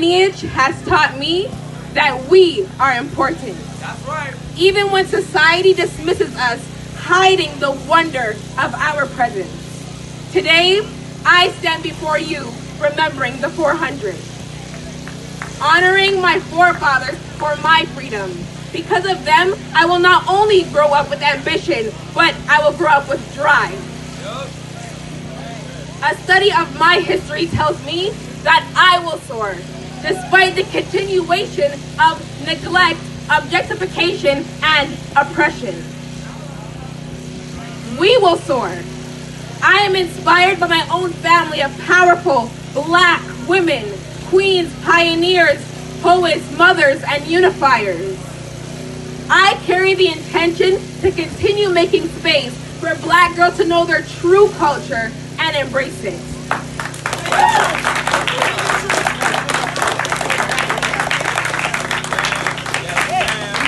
lineage has taught me that we are important. That's right. Even when society dismisses us, hiding the wonder of our presence. Today, I stand before you, remembering the 400. Honoring my forefathers for my freedom. Because of them, I will not only grow up with ambition, but I will grow up with drive. A study of my history tells me that I will soar, despite the continuation of neglect, objectification, and oppression. We will soar. I am inspired by my own family of powerful Black women, queens, pioneers, poets, mothers, and unifiers. I carry the intention to continue making space for Black girls to know their true culture and embrace it.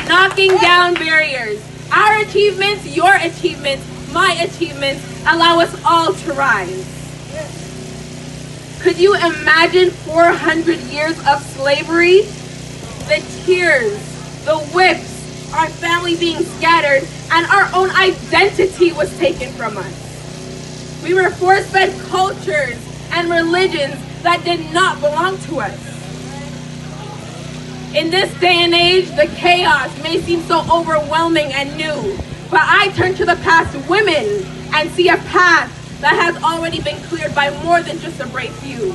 Knocking down barriers. Our achievements, your achievements, my achievements allow us all to rise. Could you imagine 400 years of slavery? The tears, the whips, our family being scattered, and our own identity was taken from us. We were force-fed cultures and religions that did not belong to us. In this day and age, the chaos may seem so overwhelming and new, but I turn to the past women and see a path that has already been cleared by more than just a brave few.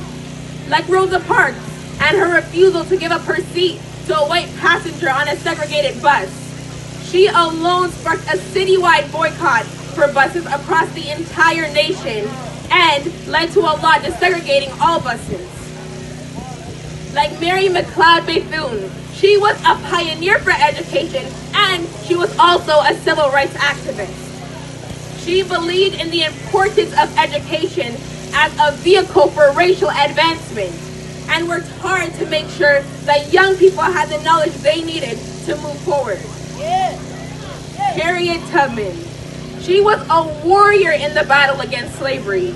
Like Rosa Parks and her refusal to give up her seat to a white passenger on a segregated bus. She alone sparked a citywide boycott for buses across the entire nation and led to a law desegregating all buses. Like Mary McLeod Bethune, she was a pioneer for education and she was also a civil rights activist. She believed in the importance of education as a vehicle for racial advancement and worked hard to make sure that young people had the knowledge they needed to move forward. Harriet Tubman. She was a warrior in the battle against slavery.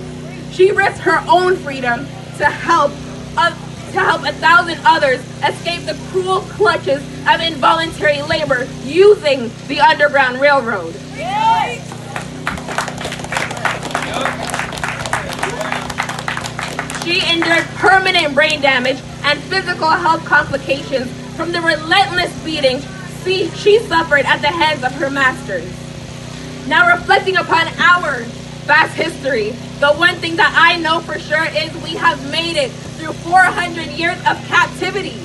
She risked her own freedom to help 1,000 others escape the cruel clutches of involuntary labor using the Underground Railroad. She endured permanent brain damage and physical health complications from the relentless beatings she suffered at the hands of her masters. Now, reflecting upon our vast history, the one thing that I know for sure is we have made it through 400 years of captivity.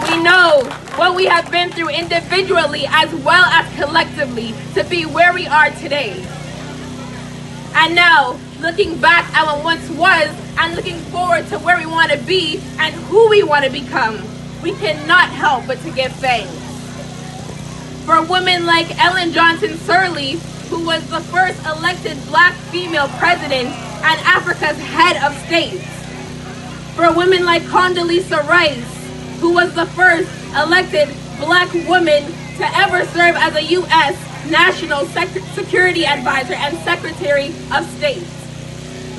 We know what we have been through individually as well as collectively to be where we are today. And now, looking back at what once was and looking forward to where we want to be and who we want to become, we cannot help but to give thanks. For women like Ellen Johnson Sirleaf, who was the first elected Black female president and Africa's head of state. For women like Condoleezza Rice, who was the first elected Black woman to ever serve as a U.S. National Security Advisor and Secretary of State.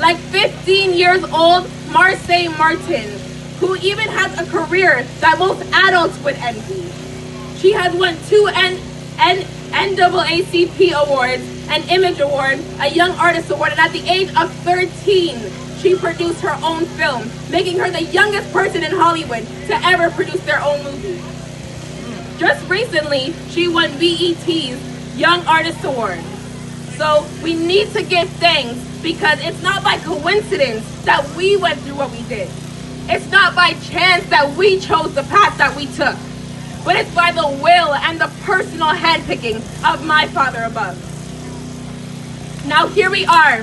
Like 15 years old Marseille Martin, who even has a career that most adults would envy. She has won 2 NAACP awards, an Image Award, a Young Artist Award, and at the age of 13, she produced her own film, making her the youngest person in Hollywood to ever produce their own movie. Just recently, she won BET's Young Artist Award. So we need to give thanks because it's not by coincidence that we went through what we did. It's not by chance that we chose the path that we took, but it's by the will and the personal handpicking of my Father above. Now here we are,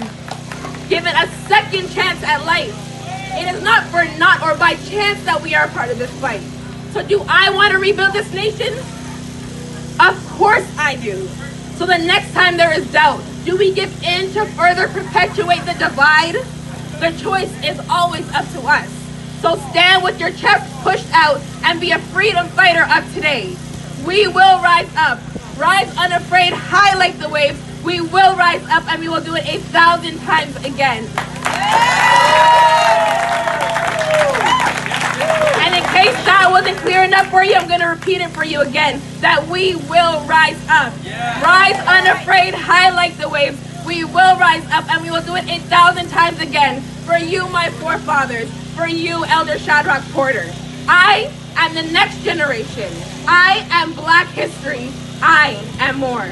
given a second chance at life. It is not for naught or by chance that we are a part of this fight. So do I want to rebuild this nation? Of course I do. So the next time there is doubt, do we give in to further perpetuate the divide? The choice is always up to us. So stand with your chest pushed out and be a freedom fighter of today. We will rise up. Rise unafraid, high like the waves. We will rise up and we will do it 1,000 times again. And in case that wasn't clear enough for you, I'm going to repeat it for you again. That we will rise up. Rise unafraid, high like the waves. We will rise up, and we will do it 1,000 times again. For you, my forefathers. For you, Elder Shadrach Porter. I am the next generation. I am Black history. I am more.